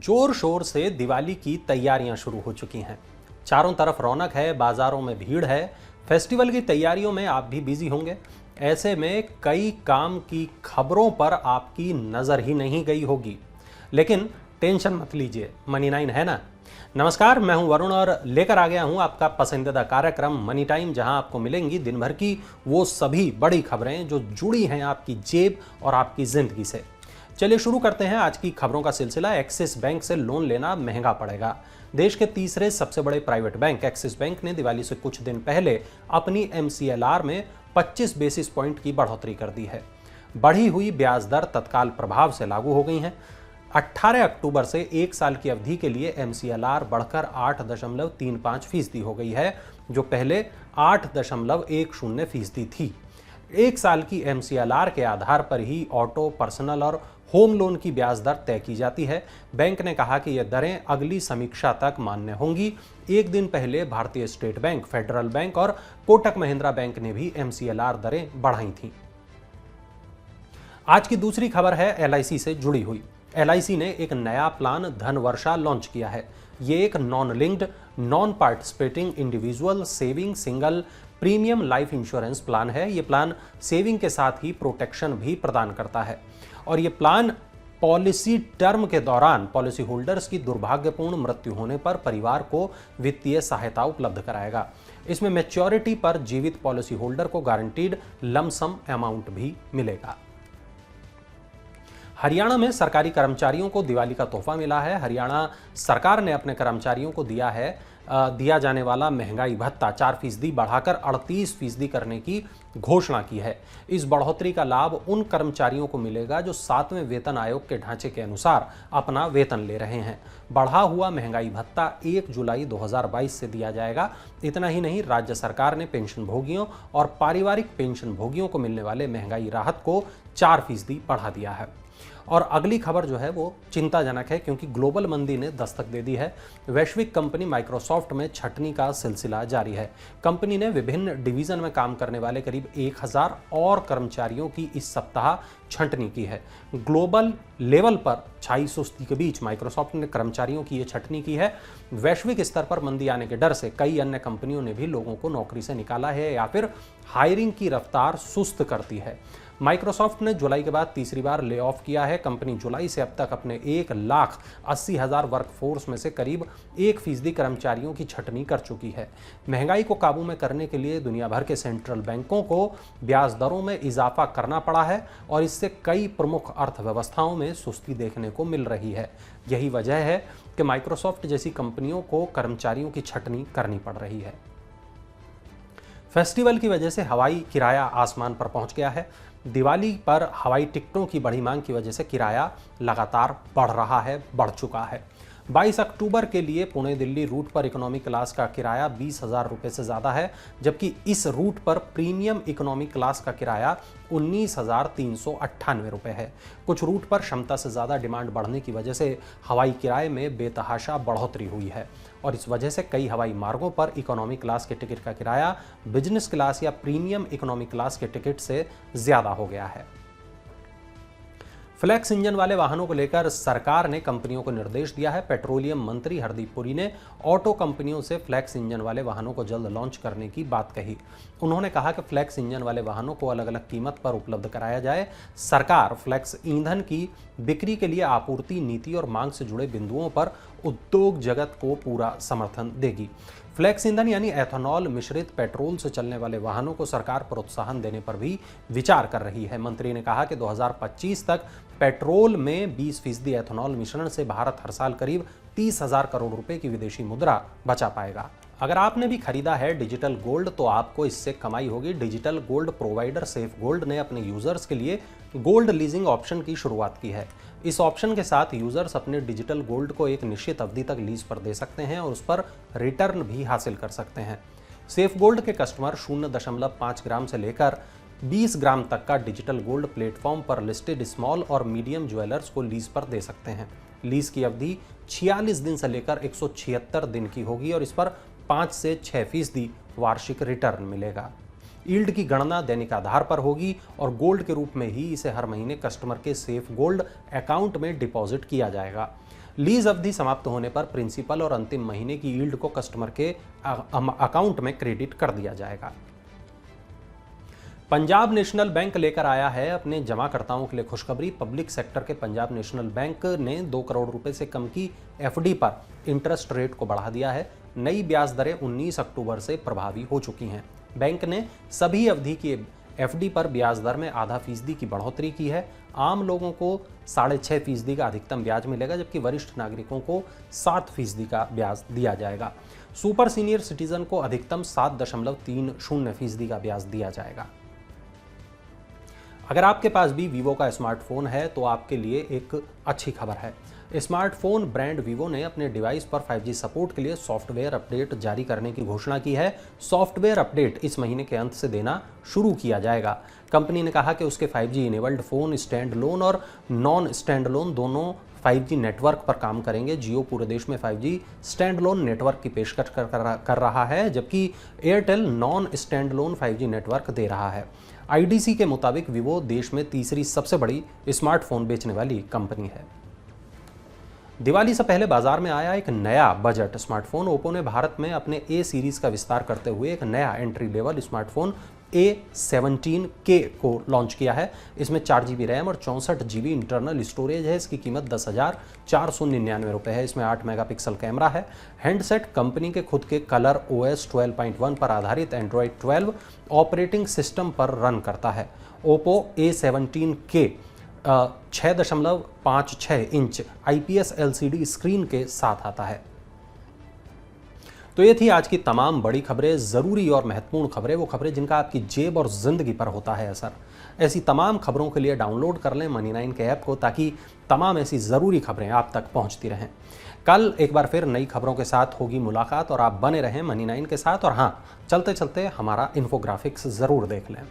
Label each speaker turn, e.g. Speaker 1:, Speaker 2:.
Speaker 1: जोर शोर से दिवाली की तैयारियां शुरू हो चुकी हैं। चारों तरफ रौनक है, बाजारों में भीड़ है। फेस्टिवल की तैयारियों में आप भी बिजी होंगे। ऐसे में कई काम की खबरों पर आपकी नजर ही नहीं गई होगी। लेकिन टेंशन मत लीजिए, मनी 9 है ना। नमस्कार, मैं हूं वरुण और लेकर आ गया हूं आपका पसंदीदा कार्यक्रम मनी टाइम, जहां आपको मिलेंगी दिन भर की वो सभी बड़ी खबरें जो जुड़ी हैं आपकी जेब और आपकी जिंदगी से। चलिए शुरू करते हैं आज की खबरों का सिलसिला। एक्सिस बैंक से लोन लेना महंगा पड़ेगा। देश के तीसरे सबसे बड़े प्राइवेट बैंक एक्सिस बैंक ने दिवाली से कुछ दिन पहले अपनी MCLR में 25 बेसिस पॉइंट की बढ़ोतरी कर दी है। बढ़ी हुई ब्याज दर तत्काल प्रभाव से लागू हो गई हैं। 18 अक्टूबर से एक साल की अवधि के लिए MCLR बढ़कर 8.35% हो गई है, जो पहले 8.10% थी। एक साल की MCLR के आधार पर ही ऑटो, पर्सनल और होम लोन की ब्याज दर तय की जाती है। बैंक ने कहा कि ये दरें अगली समीक्षा तक मान्य होंगी। एक दिन पहले भारतीय स्टेट बैंक, फेडरल बैंक और कोटक महिंद्रा बैंक ने भी MCLR दरें बढ़ाई थीं। आज की दूसरी खबर है LIC से जुड़ी हुई। LIC ने एक नया प्लान धनवर्षा लॉन्च किया है। ये एक non linked, non participating individual saving single premium life insurance plan है। ये प्लान सेविंग के साथ ही प्रोटेक्शन भी प्रदान करता है और ये प्लान पॉलिसी टर्म के दौरान पॉलिसी होल्डर्स की दुर्भाग्यपूर्ण मृत्यु होने पर परिवार को वित्तीय सहायता उपलब्ध कराएगा। इसमें मैच्योरिटी पर जीवित पॉलिसी होल्डर को गारंटीड लमसम अमाउंट भी मिलेगा। हरियाणा में सरकारी कर्मचारियों को दिवाली का तोहफा मिला है। हरियाणा सरकार ने अपने कर्मचारियों को दिया जाने वाला महंगाई भत्ता 4% बढ़ाकर 38% करने की घोषणा की है। इस बढ़ोतरी का लाभ उन कर्मचारियों को मिलेगा जो 7वें वेतन आयोग के ढांचे के अनुसार अपना वेतन ले रहे हैं। बढ़ा हुआ महंगाई भत्ता 1 जुलाई 2022 से दिया जाएगा। इतना ही नहीं, राज्य सरकार ने पेंशन भोगियों और पारिवारिक पेंशन भोगियों को मिलने वाले महंगाई राहत को 4% बढ़ा दिया है। और अगली खबर जो है वो चिंताजनक है, क्योंकि ग्लोबल मंदी ने दस्तक दे दी है। वैश्विक कंपनी माइक्रोसॉफ्ट में छंटनी का सिलसिला जारी है। कंपनी ने विभिन्न डिवीजन में काम करने वाले करीब 1000 और कर्मचारियों की इस सप्ताह छंटनी की है। ग्लोबल लेवल पर छाई सुस्ती के बीच माइक्रोसॉफ्ट ने कर्मचारियों की ये छंटनी की है। वैश्विक स्तर पर मंदी आने के डर से कई अन्य कंपनियों ने भी लोगों को नौकरी से निकाला है या फिर हायरिंग की रफ्तार सुस्त करती है। माइक्रोसॉफ्ट ने जुलाई के बाद तीसरी बार ले ऑफ किया है। कंपनी जुलाई से अब तक अपने 1,80,000 वर्कफोर्स में से करीब 1% कर्मचारियों की छंटनी कर चुकी है। महंगाई को काबू में करने के लिए दुनिया भर के सेंट्रल बैंकों को ब्याज दरों में इजाफा करना पड़ा है और इससे कई प्रमुख अर्थव्यवस्थाओं में सुस्ती देखने को मिल रही है। यही वजह है कि माइक्रोसॉफ्ट जैसी कंपनियों को कर्मचारियों की छंटनी करनी पड़ रही है। फेस्टिवल की वजह से हवाई किराया आसमान पर पहुंच गया है। दिवाली पर हवाई टिकटों की बढ़ी मांग की वजह से किराया लगातार बढ़ चुका है। 22 अक्टूबर के लिए पुणे दिल्ली रूट पर इकोनॉमी क्लास का किराया 20,000 रुपये से ज़्यादा है, जबकि इस रूट पर प्रीमियम इकोनॉमी क्लास का किराया 19,398 रुपये है। कुछ रूट पर क्षमता से ज़्यादा डिमांड बढ़ने की वजह से हवाई किराए में बेतहाशा बढ़ोतरी हुई है और इस वजह से कई हवाई मार्गों पर इकोनॉमी क्लास के टिकट का किराया बिजनेस क्लास या प्रीमियम इकोनॉमी क्लास के टिकट से ज़्यादा हो गया है। फ्लैक्स इंजन वाले वाहनों को लेकर सरकार ने कंपनियों को निर्देश दिया है। पेट्रोलियम मंत्री हरदीप पुरी ने ऑटो कंपनियों से फ्लैक्स इंजन वाले वाहनों को जल्द लॉन्च करने की बात कही। उन्होंने कहा कि फ्लैक्स इंजन वाले वाहनों को अलग अलग कीमत पर उपलब्ध कराया जाए। सरकार फ्लैक्स ईंधन की बिक्री के लिए आपूर्ति नीति और मांग से जुड़े बिंदुओं पर उद्योग जगत को पूरा समर्थन देगी। फ्लैक्स ईंधन यानी एथेनॉल मिश्रित पेट्रोल से चलने वाले वाहनों को सरकार प्रोत्साहन देने पर भी विचार कर रही है। मंत्री ने कहा कि 2025 तक पेट्रोल में 20% एथेनॉल मिश्रण से भारत हर साल करीब 30,000 करोड़ रुपए की विदेशी मुद्रा बचा पाएगा। अगर आपने भी खरीदा है डिजिटल गोल्ड तो आपको इससे कमाई होगी। Digital gold provider safe gold ने अपने यूजर्स के लिए गोल्ड लीजिंग ऑप्शन की शुरुआत की है। इस ऑप्शन के साथ यूजर्स अपने डिजिटल गोल्ड को एक निश्चित अवधि तक लीज पर दे सकते हैं और उस पर रिटर्न भी हासिल कर सकते हैं। सेफ गोल्ड के कस्टमर 0.5 ग्राम से लेकर 20 ग्राम तक का डिजिटल गोल्ड प्लेटफॉर्म पर लिस्टेड स्मॉल और मीडियम ज्वेलर्स को लीज पर दे सकते हैं। लीज की अवधि 46 दिन से लेकर 176 दिन की होगी और इस पर 5 से 6% वार्षिक रिटर्न मिलेगा। यील्ड की गणना दैनिक आधार पर होगी और गोल्ड के रूप में ही इसे हर महीने कस्टमर के सेफ गोल्ड अकाउंट में डिपॉजिट किया जाएगा। लीज अवधि समाप्त होने पर प्रिंसिपल और अंतिम महीने की यील्ड को कस्टमर के अकाउंट में क्रेडिट कर दिया जाएगा। पंजाब नेशनल बैंक लेकर आया है अपने जमाकर्ताओं के लिए खुशखबरी। पब्लिक सेक्टर के पंजाब नेशनल बैंक ने 2 करोड़ रुपए से कम की एफडी पर इंटरेस्ट रेट को बढ़ा दिया है। नई ब्याज दरें 19 अक्टूबर से प्रभावी हो चुकी हैं। बैंक ने सभी अवधि की एफडी पर ब्याज दर में आधा फीसदी की बढ़ोतरी की है। आम लोगों को 6.5% का अधिकतम ब्याज मिलेगा, जबकि वरिष्ठ नागरिकों को 7% का ब्याज दिया जाएगा। सुपर सीनियर सिटीजन को अधिकतम 7.30% का ब्याज दिया जाएगा। अगर आपके पास भी वीवो का स्मार्टफोन है तो आपके लिए एक अच्छी खबर है। स्मार्टफोन ब्रांड वीवो ने अपने डिवाइस पर 5G सपोर्ट के लिए सॉफ्टवेयर अपडेट जारी करने की घोषणा की है। सॉफ्टवेयर अपडेट इस महीने के अंत से देना शुरू किया जाएगा। कंपनी ने कहा कि उसके 5G enabled phone stand loan और नॉन स्टैंड लोन दोनों 5G नेटवर्क पर काम करेंगे। जियो पूरे देश में 5G स्टैंड लोन नेटवर्क की पेशकश कर रहा है, जबकि Airtel non standalone 5G network दे रहा है। IDC के मुताबिक वीवो देश में तीसरी सबसे बड़ी स्मार्टफोन बेचने वाली कंपनी है। दिवाली से पहले बाजार में आया एक नया बजट स्मार्टफोन। ओप्पो ने भारत में अपने A सीरीज का विस्तार करते हुए एक नया एंट्री लेवल स्मार्टफोन A17K को लॉन्च किया है। इसमें 4GB रैम और 64GB इंटरनल स्टोरेज है। इसकी कीमत 10,499 रुपये है। इसमें 8 मेगापिक्सल कैमरा है। हैंडसेट कंपनी के खुद के कलर OS 12.1 पर आधारित एंड्रॉयड 12 ऑपरेटिंग सिस्टम पर रन करता है। Oppo A17K 6.56 inch IPS LCD screen के साथ आता है। तो ये थी आज की तमाम बड़ी खबरें, ज़रूरी और महत्वपूर्ण खबरें, वो खबरें जिनका आपकी जेब और ज़िंदगी पर होता है असर। ऐसी तमाम खबरों के लिए डाउनलोड कर लें मनी9 के ऐप को, ताकि तमाम ऐसी ज़रूरी खबरें आप तक पहुंचती रहें। कल एक बार फिर नई खबरों के साथ होगी मुलाकात और आप बने रहें मनी9 के साथ। और हाँ, चलते चलते हमारा इन्फोग्राफिक्स ज़रूर देख लें।